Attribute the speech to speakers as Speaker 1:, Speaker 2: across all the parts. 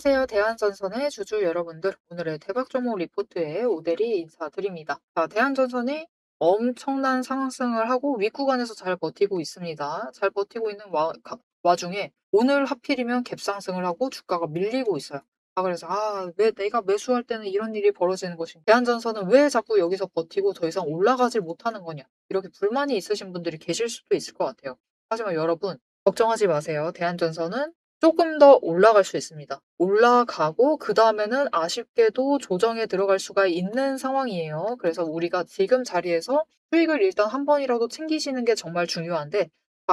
Speaker 1: 안녕하세요. 대한전선의 주주 여러분들. 오늘의 대박 종목 리포트에 오대리 인사드립니다. 자, 대한전선이 엄청난 상승을 하고 윗구간에서 잘 버티고 있습니다. 잘 버티고 있는 와중에 오늘 하필이면 갭상승을 하고 주가가 밀리고 있어요. 그래서 왜 내가 매수할 때는 이런 일이 벌어지는 것인가? 대한전선은 왜 자꾸 여기서 버티고 더 이상 올라가질 못하는 거냐? 이렇게 불만이 있으신 분들이 계실 수도 있을 것 같아요. 하지만 여러분, 걱정하지 마세요. 대한전선은 조금 더 올라갈 수 있습니다. 올라가고 그다음에는 아쉽게도 조정에 들어갈 수가 있는 상황이에요. 그래서 우리가 지금 자리에서 수익을 일단 한 번이라도 챙기시는 게 정말 중요한데,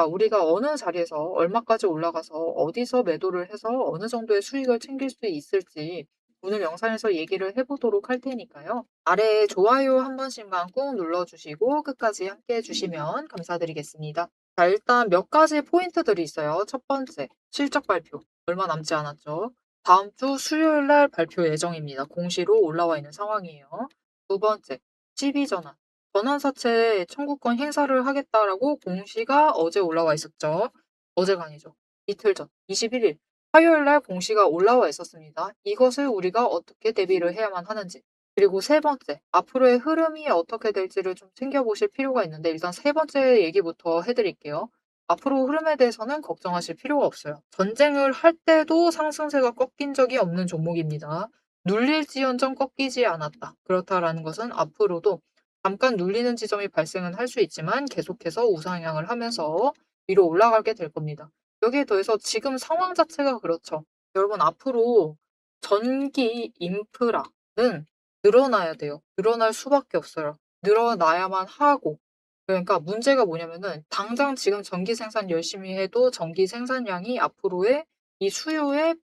Speaker 1: 우리가 어느 자리에서 얼마까지 올라가서 어디서 매도를 해서 어느 정도의 수익을 챙길 수 있을지 오늘 영상에서 얘기를 해보도록 할 테니까요. 아래에 좋아요 한 번씩만 꾹 눌러주시고 끝까지 함께 해주시면 감사드리겠습니다. 자, 일단 몇 가지 포인트들이 있어요. 첫 번째, 실적 발표. 얼마 남지 않았죠. 다음 주 수요일 날 발표 예정입니다. 공시로 올라와 있는 상황이에요. 두 번째, CB전환. 전환사채 청구권 행사를 하겠다라고 공시가 어제 올라와 있었죠. 어제가 아니죠. 이틀 전, 21일. 화요일 날 공시가 올라와 있었습니다. 이것을 우리가 어떻게 대비를 해야만 하는지. 그리고 세 번째, 앞으로의 흐름이 어떻게 될지를 좀 챙겨보실 필요가 있는데 일단 세 번째 얘기부터 해드릴게요. 앞으로 흐름에 대해서는 걱정하실 필요가 없어요. 전쟁을 할 때도 상승세가 꺾인 적이 없는 종목입니다. 눌릴지언정 꺾이지 않았다. 그렇다라는 것은 앞으로도 잠깐 눌리는 지점이 발생은 할 수 있지만 계속해서 우상향을 하면서 위로 올라가게 될 겁니다. 여기에 더해서 지금 상황 자체가 그렇죠. 여러분 앞으로 전기 인프라는 늘어나야 돼요. 늘어날 수밖에 없어요. 늘어나야만 하고. 그러니까 문제가 뭐냐면은 당장 지금 전기 생산 열심히 해도 전기 생산량이 앞으로의 이 수요에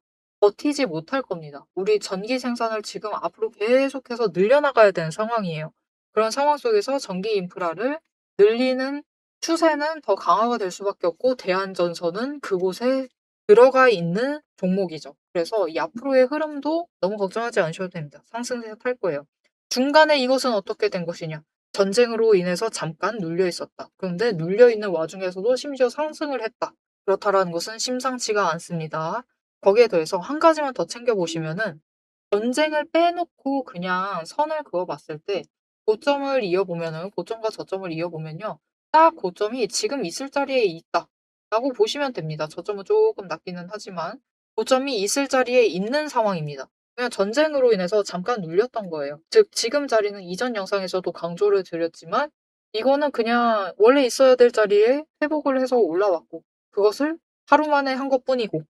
Speaker 1: 버티지 못할 겁니다. 우리 전기 생산을 지금 앞으로 계속해서 늘려나가야 되는 상황이에요. 그런 상황 속에서 전기 인프라를 늘리는 추세는 더 강화가 될 수밖에 없고 대한전선은 그곳에 들어가 있는 종목이죠. 그래서 이 앞으로의 흐름도 너무 걱정하지 않으셔도 됩니다. 상승세 탈 거예요. 중간에 이것은 어떻게 된 것이냐? 전쟁으로 인해서 잠깐 눌려 있었다. 그런데 눌려 있는 와중에서도 심지어 상승을 했다. 그렇다라는 것은 심상치가 않습니다. 거기에 더해서 한 가지만 더 챙겨보시면은 전쟁을 빼놓고 그냥 선을 그어봤을 때 고점을 이어보면은 고점과 저점을 이어보면요. 딱 고점이 지금 있을 자리에 있다. 라고 보시면 됩니다. 저점은 조금 낮기는 하지만 고점이 있을 자리에 있는 상황입니다. 그냥 전쟁으로 인해서 잠깐 눌렸던 거예요. 즉 지금 자리는 이전 영상에서도 강조를 드렸지만 이거는 그냥 원래 있어야 될 자리에 회복을 해서 올라왔고 그것을 하루 만에 한 것뿐이고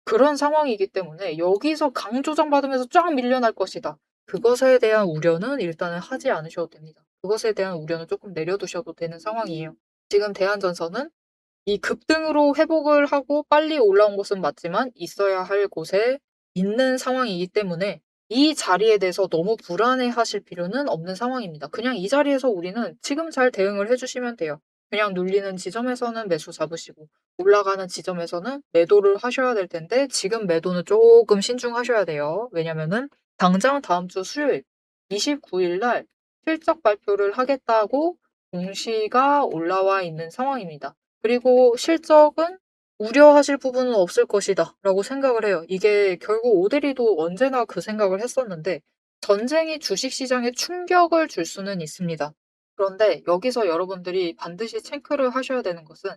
Speaker 1: 그런 상황이기 때문에 여기서 강조정 받으면서 쫙 밀려날 것이다. 그것에 대한 우려는 일단은 하지 않으셔도 됩니다. 그것에 대한 우려는 조금 내려두셔도 되는 상황이에요. 지금 대한전선은 이 급등으로 회복을 하고 빨리 올라온 것은 맞지만 있어야 할 곳에 있는 상황이기 때문에 이 자리에 대해서 너무 불안해하실 필요는 없는 상황입니다. 그냥 이 자리에서 우리는 지금 잘 대응을 해주시면 돼요. 그냥 눌리는 지점에서는 매수 잡으시고 올라가는 지점에서는 매도를 하셔야 될 텐데 지금 매도는 조금 신중하셔야 돼요. 왜냐면은 당장 다음 주 수요일 29일 날 실적 발표를 하겠다고 공시가 올라와 있는 상황입니다. 그리고 실적은 우려하실 부분은 없을 것이다 라고 생각을 해요. 이게 결국 오데리도 언제나 그 생각을 했었는데 전쟁이 주식시장에 충격을 줄 수는 있습니다. 그런데 여기서 여러분들이 반드시 체크를 하셔야 되는 것은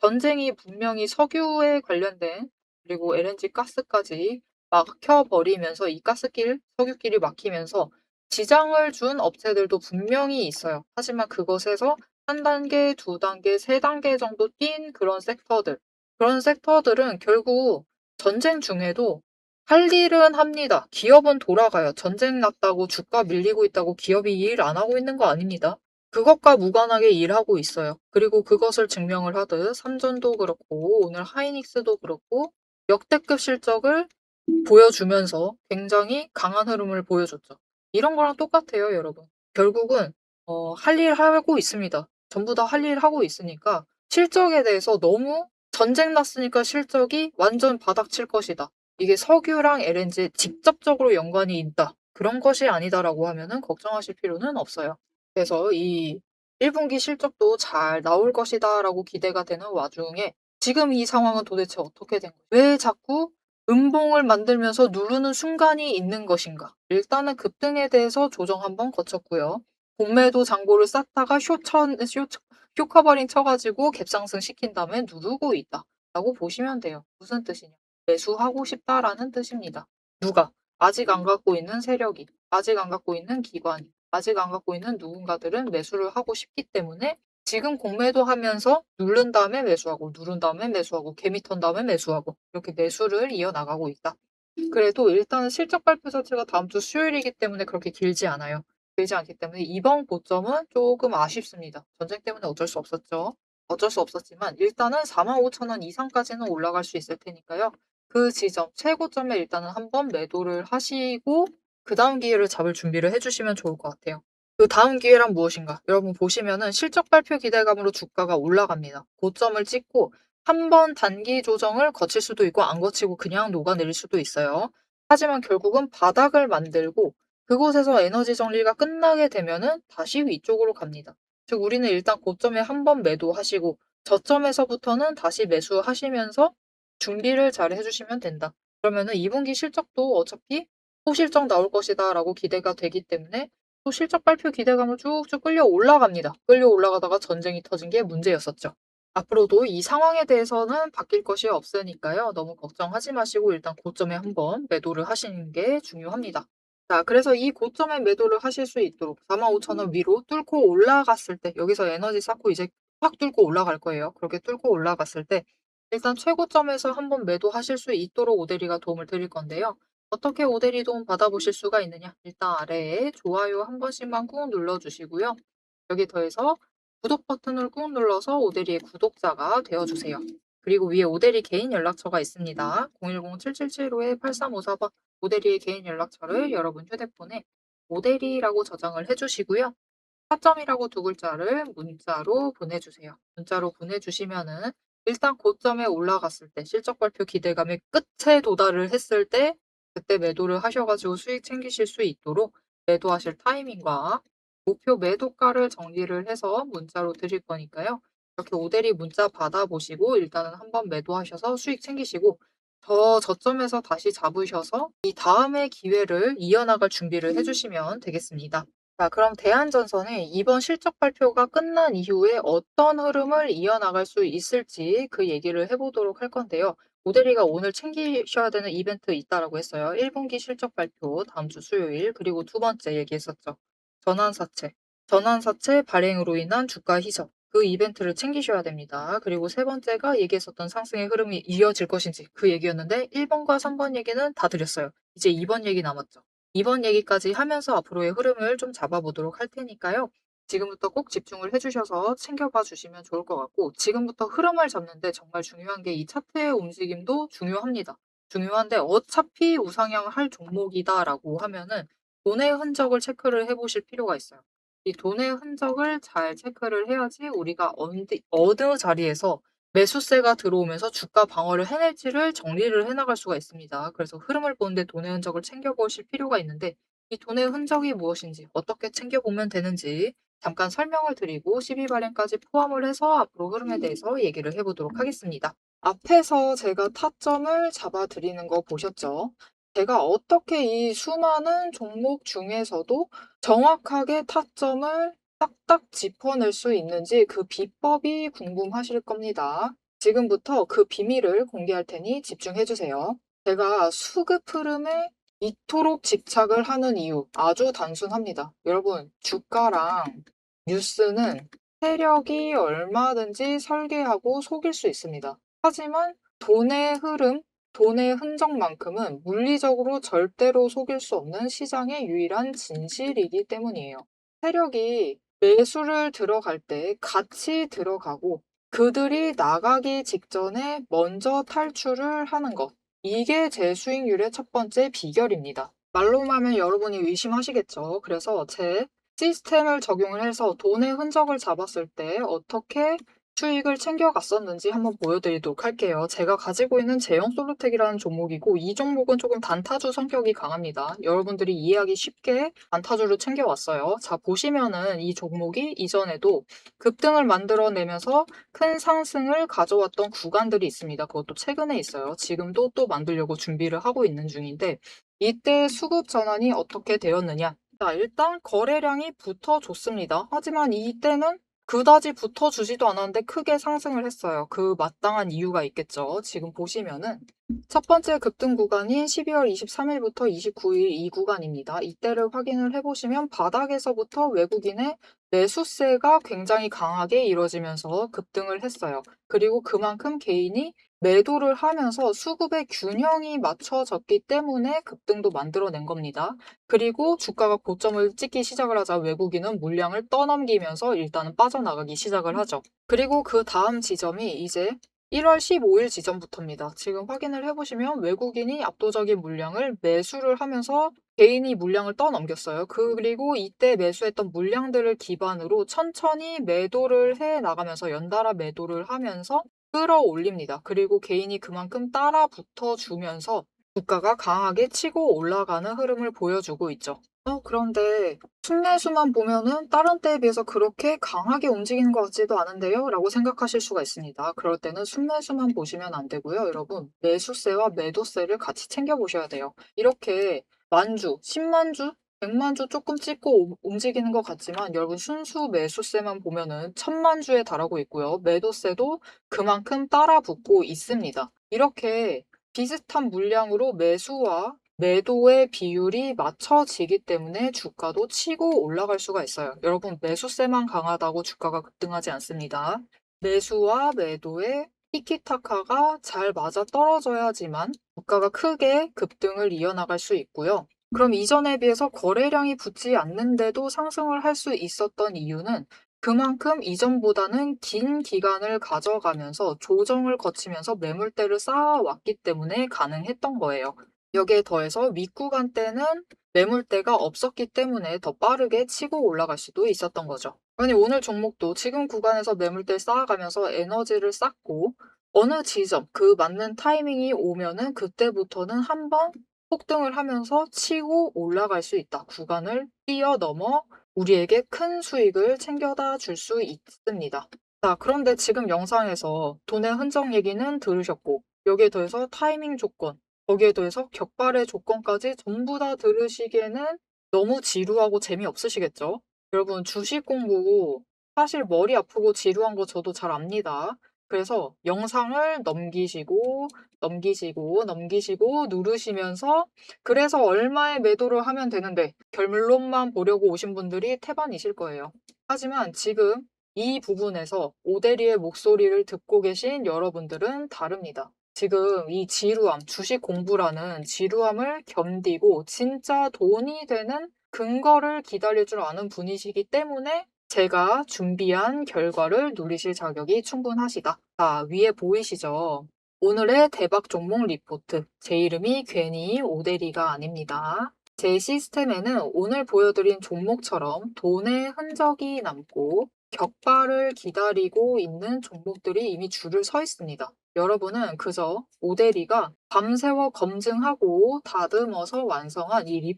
Speaker 1: 전쟁이 분명히 석유에 관련된 그리고 LNG 가스까지 막혀버리면서 이 가스길, 석유길이 막히면서 지장을 준 업체들도 분명히 있어요. 하지만 그것에서 한 단계, 두 단계, 세 단계 정도 뛴 그런 섹터들. 그런 섹터들은 결국 전쟁 중에도 할 일은 합니다. 기업은 돌아가요. 전쟁 났다고 주가 밀리고 있다고 기업이 일 안 하고 있는 거 아닙니다. 그것과 무관하게 일하고 있어요. 그리고 그것을 증명을 하듯 삼전도 그렇고 오늘 하이닉스도 그렇고 역대급 실적을 보여주면서 굉장히 강한 흐름을 보여줬죠. 이런 거랑 똑같아요, 여러분. 결국은 할 일 하고 있습니다. 전부 다 할 일 하고 있으니까 실적에 대해서 너무 전쟁 났으니까 실적이 완전 바닥칠 것이다. 이게 석유랑 LNG에 직접적으로 연관이 있다. 그런 것이 아니다라고 하면은 걱정하실 필요는 없어요. 그래서 이 1분기 실적도 잘 나올 것이다라고 기대가 되는 와중에 지금 이 상황은 도대체 어떻게 된 거예요? 왜 자꾸 음봉을 만들면서 누르는 순간이 있는 것인가? 일단은 급등에 대해서 조정 한번 거쳤고요. 공매도 잔고를 쌓다가 쇼커버링 쳐가지고 갭상승 시킨 다음에 누르고 있다 라고 보시면 돼요. 무슨 뜻이냐? 매수하고 싶다라는 뜻입니다. 누가? 아직 안 갖고 있는 세력이, 아직 안 갖고 있는 기관이, 아직 안 갖고 있는 누군가들은 매수를 하고 싶기 때문에 지금 공매도 하면서 누른 다음에 매수하고, 누른 다음에 매수하고, 개미 턴 다음에 매수하고, 이렇게 매수를 이어나가고 있다. 그래도 일단은 실적 발표 자체가 다음 주 수요일이기 때문에 그렇게 길지 않아요. 길지 않기 때문에 이번 고점은 조금 아쉽습니다. 전쟁 때문에 어쩔 수 없었죠. 어쩔 수 없었지만 일단은 45,000원 이상까지는 올라갈 수 있을 테니까요. 그 지점, 최고점에 일단은 한번 매도를 하시고 그 다음 기회를 잡을 준비를 해주시면 좋을 것 같아요. 그 다음 기회란 무엇인가? 여러분 보시면은 실적 발표 기대감으로 주가가 올라갑니다. 고점을 찍고 한 번 단기 조정을 거칠 수도 있고 안 거치고 그냥 녹아내릴 수도 있어요. 하지만 결국은 바닥을 만들고 그곳에서 에너지 정리가 끝나게 되면은 다시 위쪽으로 갑니다. 즉 우리는 일단 고점에 한 번 매도하시고 저점에서부터는 다시 매수하시면서 준비를 잘 해주시면 된다. 그러면은 2분기 실적도 어차피 호실적 나올 것이다 라고 기대가 되기 때문에 또 실적 발표 기대감을 쭉쭉 끌려 올라갑니다. 끌려 올라가다가 전쟁이 터진 게 문제였었죠. 앞으로도 이 상황에 대해서는 바뀔 것이 없으니까요. 너무 걱정하지 마시고 일단 고점에 한번 매도를 하시는 게 중요합니다. 자, 그래서 이 고점에 매도를 하실 수 있도록 45,000원 위로 뚫고 올라갔을 때 여기서 에너지 쌓고 이제 확 뚫고 올라갈 거예요. 그렇게 뚫고 올라갔을 때 일단 최고점에서 한번 매도하실 수 있도록 오데리가 도움을 드릴 건데요. 어떻게 오데리 도움 받아보실 수가 있느냐? 일단 아래에 좋아요 한 번씩만 꾹 눌러주시고요. 여기 더해서 구독 버튼을 꾹 눌러서 오데리의 구독자가 되어주세요. 그리고 위에 오데리 개인 연락처가 있습니다. 010-7775-8354번 오데리의 개인 연락처를 여러분 휴대폰에 오데리라고 저장을 해주시고요. 타점이라고 두 글자를 문자로 보내주세요. 문자로 보내주시면은 일단 고점에 올라갔을 때 실적 발표 기대감의 끝에 도달을 했을 때 그때 매도를 하셔가지고 수익 챙기실 수 있도록 매도하실 타이밍과 목표 매도가를 정리를 해서 문자로 드릴 거니까요. 이렇게 오데리 문자 받아보시고 일단은 한번 매도하셔서 수익 챙기시고 저점에서 다시 잡으셔서 이 다음의 기회를 이어나갈 준비를 해주시면 되겠습니다. 자, 그럼 대한전선의 이번 실적 발표가 끝난 이후에 어떤 흐름을 이어나갈 수 있을지 그 얘기를 해보도록 할 건데요. 모델이가 오늘 챙기셔야 되는 이벤트 있다라고 했어요. 1분기 실적 발표 다음 주 수요일 그리고 두 번째 얘기했었죠. 전환사채. 전환사채 발행으로 인한 주가 희석. 그 이벤트를 챙기셔야 됩니다. 그리고 세 번째가 얘기했었던 상승의 흐름이 이어질 것인지 그 얘기였는데 1번과 3번 얘기는 다 드렸어요. 이제 2번 얘기 남았죠. 2번 얘기까지 하면서 앞으로의 흐름을 좀 잡아보도록 할 테니까요. 지금부터 꼭 집중을 해주셔서 챙겨봐 주시면 좋을 것 같고 지금부터 흐름을 잡는데 정말 중요한 게 이 차트의 움직임도 중요합니다. 중요한데 어차피 우상향할 종목이다라고 하면은 돈의 흔적을 체크를 해보실 필요가 있어요. 이 돈의 흔적을 잘 체크를 해야지 우리가 어느 자리에서 매수세가 들어오면서 주가 방어를 해낼지를 정리를 해나갈 수가 있습니다. 그래서 흐름을 보는데 돈의 흔적을 챙겨보실 필요가 있는데 이 돈의 흔적이 무엇인지 어떻게 챙겨보면 되는지 잠깐 설명을 드리고 12발행까지 포함을 해서 앞으로 흐름에 대해서 얘기를 해보도록 하겠습니다. 앞에서 제가 타점을 잡아드리는 거 보셨죠? 제가 어떻게 이 수많은 종목 중에서도 정확하게 타점을 딱딱 짚어낼 수 있는지 그 비법이 궁금하실 겁니다. 지금부터 그 비밀을 공개할 테니 집중해 주세요. 제가 수급 흐름에 이토록 집착을 하는 이유 아주 단순합니다. 여러분, 주가랑 뉴스는 세력이 얼마든지 설계하고 속일 수 있습니다. 하지만 돈의 흐름, 돈의 흔적만큼은 물리적으로 절대로 속일 수 없는 시장의 유일한 진실이기 때문이에요. 세력이 매수를 들어갈 때 같이 들어가고 그들이 나가기 직전에 먼저 탈출을 하는 것. 이게 제 수익률의 첫 번째 비결입니다. 말로만 하면 여러분이 의심하시겠죠. 그래서 제 시스템을 적용을 해서 돈의 흔적을 잡았을 때 어떻게 수익을 챙겨갔었는지 한번 보여드리도록 할게요. 제가 가지고 있는 제형 솔루텍이라는 종목이고 이 종목은 조금 단타주 성격이 강합니다. 여러분들이 이해하기 쉽게 단타주를 챙겨왔어요. 자, 보시면은 이 종목이 이전에도 급등을 만들어내면서 큰 상승을 가져왔던 구간들이 있습니다. 그것도 최근에 있어요. 지금도 또 만들려고 준비를 하고 있는 중인데 이때 수급 전환이 어떻게 되었느냐? 자, 일단 거래량이 붙어줬습니다. 하지만 이때는 그다지 붙어주지도 않았는데 크게 상승을 했어요. 그 마땅한 이유가 있겠죠. 지금 보시면은 첫 번째 급등 구간인 12월 23일부터 29일 이 구간입니다. 이때를 확인을 해보시면 바닥에서부터 외국인의 매수세가 굉장히 강하게 이루어지면서 급등을 했어요. 그리고 그만큼 개인이 매도를 하면서 수급의 균형이 맞춰졌기 때문에 급등도 만들어낸 겁니다. 그리고 주가가 고점을 찍기 시작을 하자 외국인은 물량을 떠넘기면서 일단은 빠져나가기 시작을 하죠. 그리고 그 다음 지점이 이제 1월 15일 지점부터입니다. 지금 확인을 해보시면 외국인이 압도적인 물량을 매수를 하면서 개인이 물량을 떠넘겼어요. 그리고 이때 매수했던 물량들을 기반으로 천천히 매도를 해 나가면서 연달아 매도를 하면서 끌어올립니다. 그리고 개인이 그만큼 따라 붙어주면서 주가가 강하게 치고 올라가는 흐름을 보여주고 있죠. 그런데 순매수만 보면은 다른 때에 비해서 그렇게 강하게 움직이는 것 같지도 않은데요? 라고 생각하실 수가 있습니다. 그럴 때는 순매수만 보시면 안 되고요. 여러분, 매수세와 매도세를 같이 챙겨보셔야 돼요. 이렇게 만주, 10만주, 100만주 조금 찍고 움직이는 것 같지만 여러분 순수 매수세만 보면은 1000만주에 달하고 있고요. 매도세도 그만큼 따라 붙고 있습니다. 이렇게 비슷한 물량으로 매수와 매도의 비율이 맞춰지기 때문에 주가도 치고 올라갈 수가 있어요. 여러분, 매수세만 강하다고 주가가 급등하지 않습니다. 매수와 매도의 티키타카가 잘 맞아 떨어져야지만 주가가 크게 급등을 이어나갈 수 있고요. 그럼 이전에 비해서 거래량이 붙지 않는데도 상승을 할 수 있었던 이유는 그만큼 이전보다는 긴 기간을 가져가면서 조정을 거치면서 매물대를 쌓아왔기 때문에 가능했던 거예요. 여기에 더해서 윗구간 때는 매물대가 없었기 때문에 더 빠르게 치고 올라갈 수도 있었던 거죠. 아니, 오늘 종목도 지금 구간에서 매물대 쌓아가면서 에너지를 쌓고 어느 지점, 그 맞는 타이밍이 오면은 그때부터는 한번 폭등을 하면서 치고 올라갈 수 있다. 구간을 뛰어넘어 우리에게 큰 수익을 챙겨다 줄 수 있습니다. 자, 그런데 지금 영상에서 돈의 흔적 얘기는 들으셨고 여기에 더해서 타이밍 조건, 거기에 더해서 격발의 조건까지 전부 다 들으시기에는 너무 지루하고 재미없으시겠죠? 여러분, 주식 공부 사실 머리 아프고 지루한 거 저도 잘 압니다. 그래서 영상을 넘기시고 넘기시고 누르시면서 그래서 얼마에 매도를 하면 되는데 결론만 보려고 오신 분들이 태반이실 거예요. 하지만 지금 이 부분에서 오대리의 목소리를 듣고 계신 여러분들은 다릅니다. 지금 이 지루함, 주식 공부라는 지루함을 견디고 진짜 돈이 되는 근거를 기다릴 줄 아는 분이시기 때문에 제가 준비한 결과를 누리실 자격이 충분하시다. 자, 위에 보이시죠? 오늘의 대박 종목 리포트. 제 이름이 괜히 오대리가 아닙니다. 제 시스템에는 오늘 보여드린 종목처럼 돈의 흔적이 남고 격발을 기다리고 있는 종목들이 이미 줄을 서 있습니다. 여러분은 그저 오대리가 밤새워 검증하고 다듬어서 완성한 이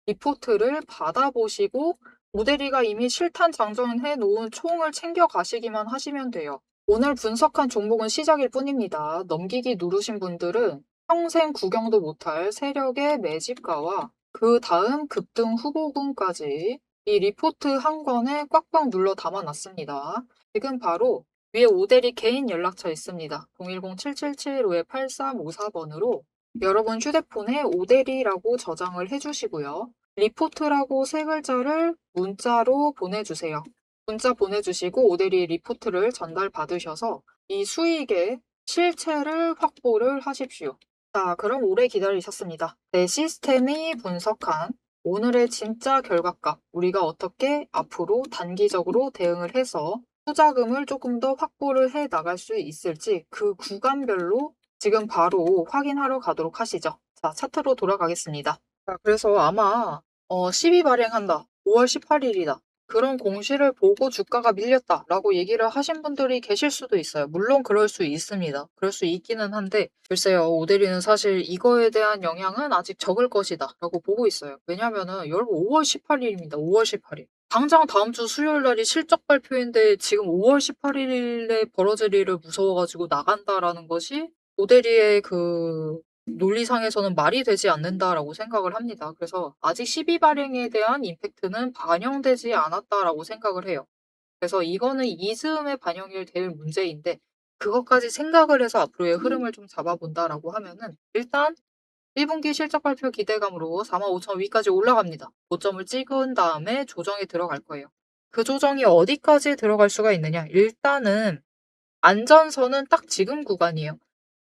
Speaker 1: 리포트를 받아보시고 오대리가 이미 실탄 장전해 놓은 총을 챙겨 가시기만 하시면 돼요. 오늘 분석한 종목은 시작일 뿐입니다. 넘기기 누르신 분들은 평생 구경도 못할 세력의 매집가와 그 다음 급등 후보군까지 이 리포트 한 권에 꽉꽉 눌러 담아놨습니다. 지금 바로 위에 오대리 개인 연락처 있습니다. 010-7775-8354번으로 여러분 휴대폰에 오대리라고 저장을 해주시고요. 리포트라고 세 글자를 문자로 보내주세요. 문자 보내주시고 오대리 리포트를 전달받으셔서 이 수익의 실체를 확보를 하십시오. 자, 그럼 오래 기다리셨습니다. 내 시스템이 분석한 오늘의 진짜 결과값, 우리가 어떻게 앞으로 단기적으로 대응을 해서 투자금을 조금 더 확보를 해 나갈 수 있을지 그 구간별로 지금 바로 확인하러 가도록 하시죠. 자, 차트로 돌아가겠습니다. 자, 그래서 아마 12 발행한다. 5월 18일이다. 그런 공시를 보고 주가가 밀렸다라고 얘기를 하신 분들이 계실 수도 있어요. 물론 그럴 수 있습니다. 그럴 수 있기는 한데 글쎄요. 오대리는 사실 이거에 대한 영향은 아직 적을 것이다라고 보고 있어요. 왜냐면은 여러분 5월 18일입니다. 5월 18일. 당장 다음 주 수요일 날이 실적 발표인데 지금 5월 18일에 벌어질 일을 무서워 가지고 나간다라는 것이 오대리의 그 논리상에서는 말이 되지 않는다라고 생각을 합니다. 그래서 아직 12 발행에 대한 임팩트는 반영되지 않았다라고 생각을 해요. 그래서 이거는 이즈음에 반영이 될 문제인데 그것까지 생각을 해서 앞으로의 흐름을 좀 잡아본다라고 하면은 일단 1분기 실적 발표 기대감으로 45,000 위까지 올라갑니다. 고점을 찍은 다음에 조정에 들어갈 거예요. 그 조정이 어디까지 들어갈 수가 있느냐? 일단은 안전선은 딱 지금 구간이에요.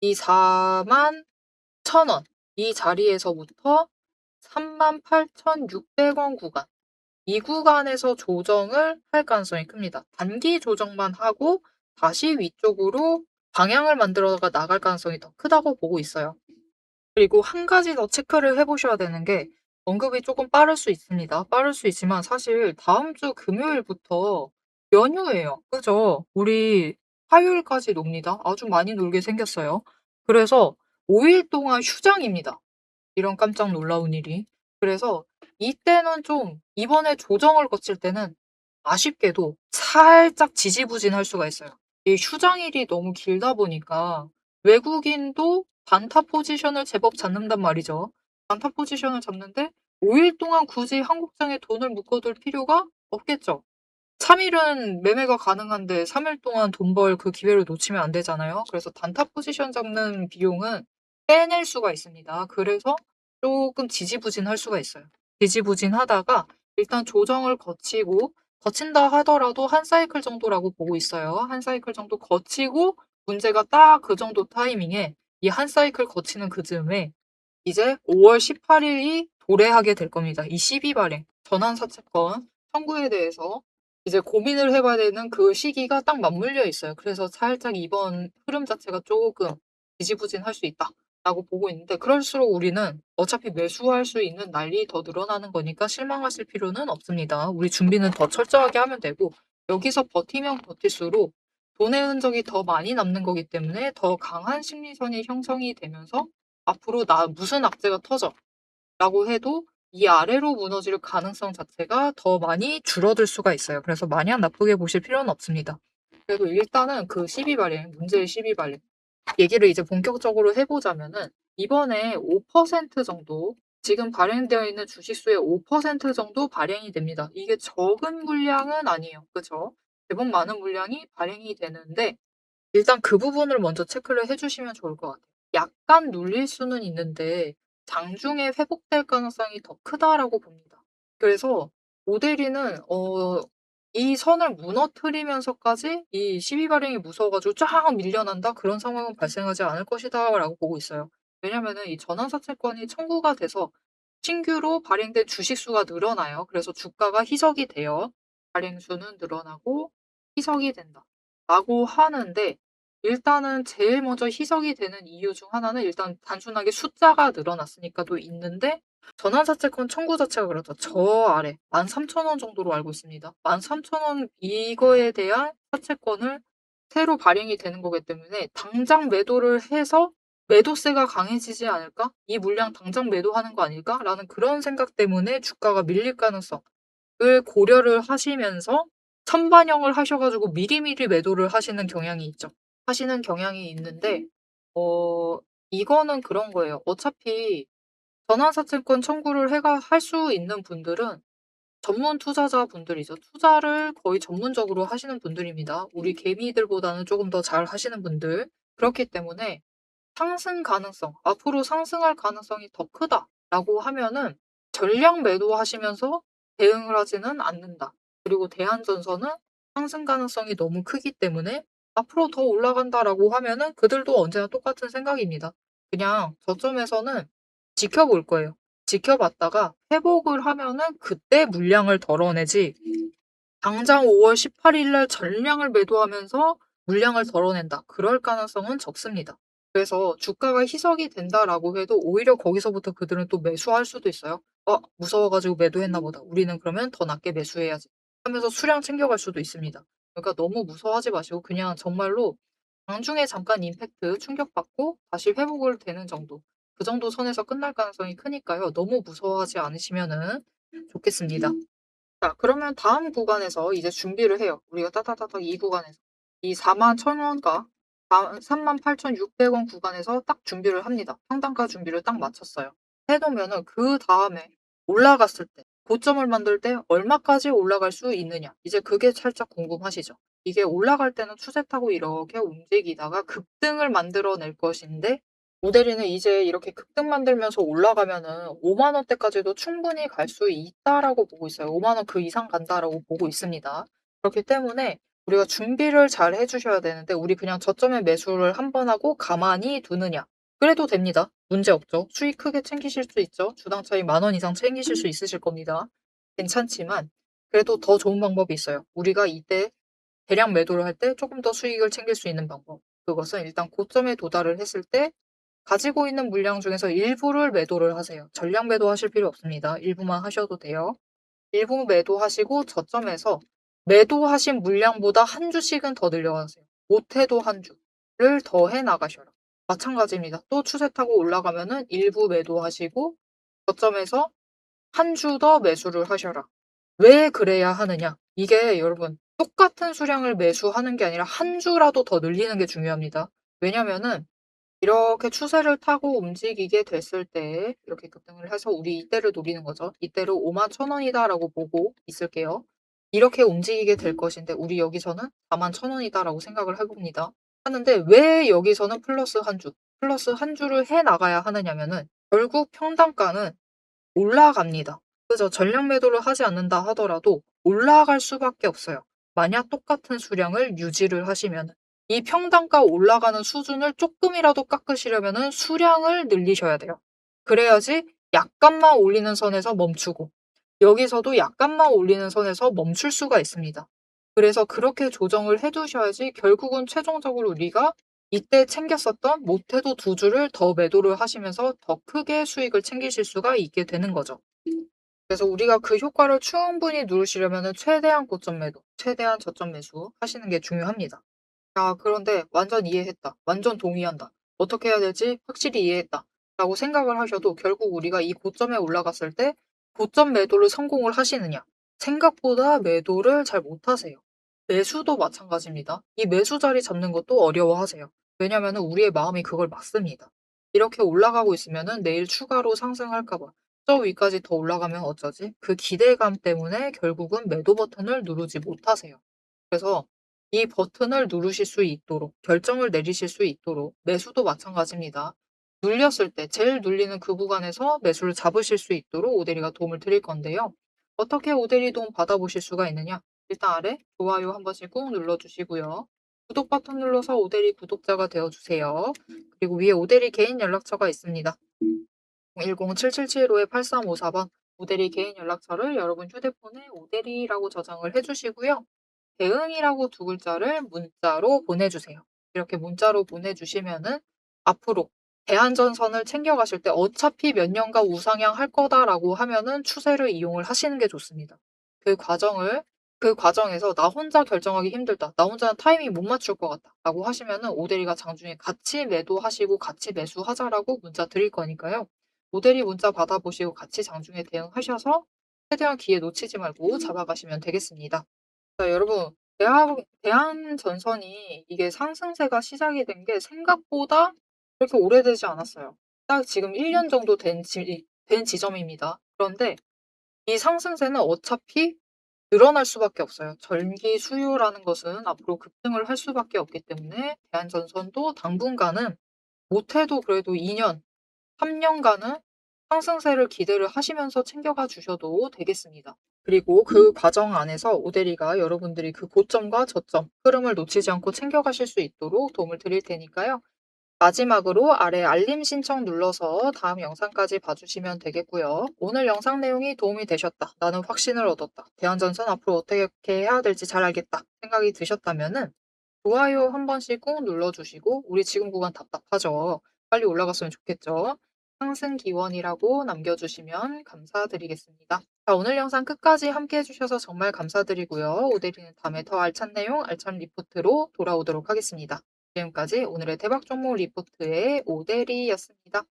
Speaker 1: 이 41,000원 이 자리에서부터 38,600원 구간 이 구간에서 조정을 할 가능성이 큽니다. 단기 조정만 하고 다시 위쪽으로 방향을 만들어가 나갈 가능성이 더 크다고 보고 있어요. 그리고 한 가지 더 체크를 해보셔야 되는 게 언급이 조금 빠를 수 있습니다. 빠를 수 있지만 사실 다음 주 금요일부터 연휴예요. 그죠? 우리 화요일까지 놉니다. 아주 많이 놀게 생겼어요. 그래서 5일 동안 휴장입니다. 이런 깜짝 놀라운 일이. 그래서 이때는 좀 이번에 조정을 거칠 때는 아쉽게도 살짝 지지부진할 수가 있어요. 이 휴장일이 너무 길다 보니까 외국인도 단타 포지션을 제법 잡는단 말이죠. 단타 포지션을 잡는데 5일 동안 굳이 한국장에 돈을 묶어둘 필요가 없겠죠. 3일은 매매가 가능한데 3일 동안 돈 벌 그 기회를 놓치면 안 되잖아요. 그래서 단타 포지션 잡는 비용은 빼낼 수가 있습니다. 그래서 조금 지지부진할 수가 있어요. 지지부진하다가 일단 조정을 거친다 하더라도 한 사이클 정도라고 보고 있어요. 한 사이클 정도 거치고 문제가 딱 그 정도 타이밍에 이 한 사이클 거치는 그 즈음에 이제 5월 18일이 도래하게 될 겁니다. 이 12 발행 전환사채권 청구에 대해서 이제 고민을 해봐야 되는 그 시기가 딱 맞물려 있어요. 그래서 살짝 이번 흐름 자체가 조금 지지부진할 수 있다라고 보고 있는데 그럴수록 우리는 어차피 매수할 수 있는 날이 더 늘어나는 거니까 실망하실 필요는 없습니다. 우리 준비는 더 철저하게 하면 되고 여기서 버티면 버틸수록 돈의 흔적이 더 많이 남는 거기 때문에 더 강한 심리선이 형성이 되면서 앞으로 나 무슨 악재가 터져 라고 해도 이 아래로 무너질 가능성 자체가 더 많이 줄어들 수가 있어요. 그래서 마냥 나쁘게 보실 필요는 없습니다. 그래도 일단은 그 12 발행, 문제의 12 발행 얘기를 이제 본격적으로 해보자면은 이번에 5% 정도 지금 발행되어 있는 주식수의 5% 정도 발행이 됩니다. 이게 적은 물량은 아니에요. 그죠? 대부분 많은 물량이 발행이 되는데 일단 그 부분을 먼저 체크를 해주시면 좋을 것 같아요. 약간 눌릴 수는 있는데 장중에 회복될 가능성이 더 크다라고 봅니다. 그래서 모델이는 이 선을 무너뜨리면서까지 이 시비 발행이 무서워가지고 쫙 밀려난다 그런 상황은 발생하지 않을 것이다라고 보고 있어요. 왜냐면은 이 전환사채권이 청구가 돼서 신규로 발행된 주식 수가 늘어나요. 그래서 주가가 희석이 돼요. 발행 수는 늘어나고 희석이 된다. 라고 하는데 일단은 제일 먼저 희석이 되는 이유 중 하나는 일단 단순하게 숫자가 늘어났으니까도 있는데 전환사채권 청구 자체가 그렇다. 저 아래 13,000원 정도로 알고 있습니다. 13,000원 이거에 대한 사채권을 새로 발행이 되는 거기 때문에 당장 매도를 해서 '매도세가 강해지지 않을까? 이 물량 당장 매도하는 거 아닐까?' 라는 그런 생각 때문에 주가가 밀릴 가능성을 고려를 하시면서 선반영을 하셔 가지고 미리미리 매도를 하시는 경향이 있죠. 하시는 경향이 있는데 이거는 그런 거예요. 어차피 전환사채권 청구를 해가 할 수 있는 분들은 전문 투자자분들이죠. 투자를 거의 전문적으로 하시는 분들입니다. 우리 개미들보다는 조금 더 잘하시는 분들. 그렇기 때문에 상승 가능성, 앞으로 상승할 가능성이 더 크다라고 하면은 전량 매도하시면서 대응을 하지는 않는다. 그리고 대한전선은 상승 가능성이 너무 크기 때문에 앞으로 더 올라간다라고 하면은 그들도 언제나 똑같은 생각입니다. 그냥 저점에서는 지켜볼 거예요. 지켜봤다가 회복을 하면은 그때 물량을 덜어내지 당장 5월 18일 날 전량을 매도하면서 물량을 덜어낸다. 그럴 가능성은 적습니다. 그래서 주가가 희석이 된다라고 해도 오히려 거기서부터 그들은 또 매수할 수도 있어요. 무서워가지고 매도했나 보다. 우리는 그러면 더 낮게 매수해야지. 하면서 수량 챙겨갈 수도 있습니다. 그러니까 너무 무서워하지 마시고 그냥 정말로 장중에 잠깐 임팩트 충격받고 다시 회복을 되는 정도, 그 정도 선에서 끝날 가능성이 크니까요. 너무 무서워하지 않으시면은 좋겠습니다. 자, 그러면 다음 구간에서 이제 준비를 해요. 우리가 따다다닥 이 구간에서 이 41,000원과 38,600원 구간에서 딱 준비를 합니다. 평단가 준비를 딱 마쳤어요. 해 놓으면은 그다음에 올라갔을 때 고점을 만들 때 얼마까지 올라갈 수 있느냐. 이제 그게 살짝 궁금하시죠? 이게 올라갈 때는 추세 타고 이렇게 움직이다가 급등을 만들어 낼 것인데 모델이는 이제 이렇게 급등 만들면서 올라가면은 5만 원대까지도 충분히 갈 수 있다라고 보고 있어요. 5만 원 그 이상 간다라고 보고 있습니다. 그렇기 때문에 우리가 준비를 잘 해 주셔야 되는데 우리 그냥 저점에 매수를 한 번 하고 가만히 두느냐. 그래도 됩니다. 문제 없죠. 수익 크게 챙기실 수 있죠. 주당 차익 10,000원 이상 챙기실 수 있으실 겁니다. 괜찮지만 그래도 더 좋은 방법이 있어요. 우리가 이때 대량 매도를 할 때 조금 더 수익을 챙길 수 있는 방법. 그것은 일단 고점에 도달을 했을 때 가지고 있는 물량 중에서 일부를 매도를 하세요. 전량 매도하실 필요 없습니다. 일부만 하셔도 돼요. 일부 매도하시고 저점에서 매도하신 물량보다 한 주씩은 더 늘려가세요. 못해도 한 주를 더 해 나가셔라. 마찬가지입니다. 또 추세 타고 올라가면은 일부 매도하시고 저점에서 한 주 더 매수를 하셔라. 왜 그래야 하느냐? 이게 여러분 똑같은 수량을 매수하는 게 아니라 한 주라도 더 늘리는 게 중요합니다. 왜냐면은 이렇게 추세를 타고 움직이게 됐을 때 이렇게 급등을 해서 우리 이때를 노리는 거죠. 이때를 51,000원이다라고 보고 있을게요. 이렇게 움직이게 될 것인데 우리 여기서는 41,000원이다라고 생각을 해 봅니다. 하는데 왜 여기서는 플러스 한 주, 플러스 한 주를 해 나가야 하느냐면은 결국 평단가는 올라갑니다. 그죠? 전량 매도를 하지 않는다 하더라도 올라갈 수밖에 없어요. 만약 똑같은 수량을 유지를 하시면은. 이 평단가 올라가는 수준을 쪼끔이라도 깎으시려면은 수량을 늘리셔야 돼요. 그래야지 약간만 올리는 선에서 멈추고 여기서도 약간만 올리는 선에서 멈출 수가 있습니다. 그래서 그렇게 조정을 해 두셔야지 결국은 최종적으로 우리가 이때 챙겼었던 못해도 두 주를 더 매도를 하시면서 더 크게 수익을 챙기실 수가 있게 되는 거죠. 그래서 우리가 그 효과를 충분히 누리시려면은 최대한 고점 매도, 최대한 저점 매수 하시는 게 중요합니다. 야, 그런데 완전 이해했다. 완전 동의한다. 어떻게 해야 될지 확실히 이해했다. 라고 생각을 하셔도 결국 우리가 이 고점에 올라갔을 때 고점 매도를 성공을 하시느냐? 생각보다 매도를 잘 못하세요. 매수도 마찬가지입니다. 이 매수 자리 잡는 것도 어려워하세요. 왜냐면은 우리의 마음이 그걸 막습니다. 이렇게 올라가고 있으면은 내일 추가로 상승할까 봐. 저 위까지 더 올라가면 어쩌지? 그 기대감 때문에 결국은 매도 버튼을 누르지 못하세요. 그래서 이 버튼을 누르실 수 있도록 결정을 내리실 수 있도록 매수도 마찬가지입니다. 눌렸을 때 제일 눌리는 그 구간에서 매수를 잡으실 수 있도록 오대리가 도움을 드릴 건데요. 어떻게 오대리 도움 받아보실 수가 있느냐? 일단 아래 좋아요 한 번씩 꾹 눌러주시고요. 구독 버튼 눌러서 오대리 구독자가 되어주세요. 그리고 위에 오대리 개인 연락처가 있습니다. 010-7775-8354번 오대리 개인 연락처를 여러분 휴대폰에 오대리라고 저장을 해주시고요. 대응이라고 두 글자를 문자로 보내주세요. 이렇게 문자로 보내주시면은 앞으로 대한전선을 챙겨가실 때 어차피 몇 년간 우상향 할 거다라고 하면은 추세를 이용을 하시는 게 좋습니다. 그 과정을 그 과정에서 나 혼자 결정하기 힘들다. 나 혼자는 타이밍 못 맞출 것 같다. 라고 하시면은 오대리가 장중에 같이 매도하시고 같이 매수하자라고 문자 드릴 거니까요. 오대리 문자 받아보시고 같이 장중에 대응하셔서 최대한 기회 놓치지 말고 잡아가시면 되겠습니다. 자, 여러분, 대한전선이 이게 상승세가 시작이 된 게 생각보다 그렇게 오래되지 않았어요. 딱 지금 1년 정도 된 지점입니다. 그런데 이 상승세는 어차피 늘어날 수밖에 없어요. 전기 수요라는 것은 앞으로 급등을 할 수밖에 없기 때문에 대한전선도 당분간은 못해도 그래도 2년, 3년간은 상승세를 기대를 하시면서 챙겨가 주셔도 되겠습니다. 그리고 그 과정 안에서 오대리가 여러분들이 그 고점과 저점, 흐름을 놓치지 않고 챙겨가실 수 있도록 도움을 드릴 테니까요. 마지막으로 아래 알림 신청 눌러서 다음 영상까지 봐주시면 되겠고요. 오늘 영상 내용이 도움이 되셨다. 나는 확신을 얻었다. 대한전선 앞으로 어떻게 해야 될지 잘 알겠다. 생각이 드셨다면은 좋아요 한 번씩 꾹 눌러주시고 우리 지금 구간 답답하죠. 빨리 올라갔으면 좋겠죠. 상승 기원이라고 남겨주시면 감사드리겠습니다. 자, 오늘 영상 끝까지 함께 해주셔서 정말 감사드리고요. 오대리는 다음에 더 알찬 내용, 알찬 리포트로 돌아오도록 하겠습니다. 지금까지 오늘의 대박 종목 리포트의 오대리였습니다.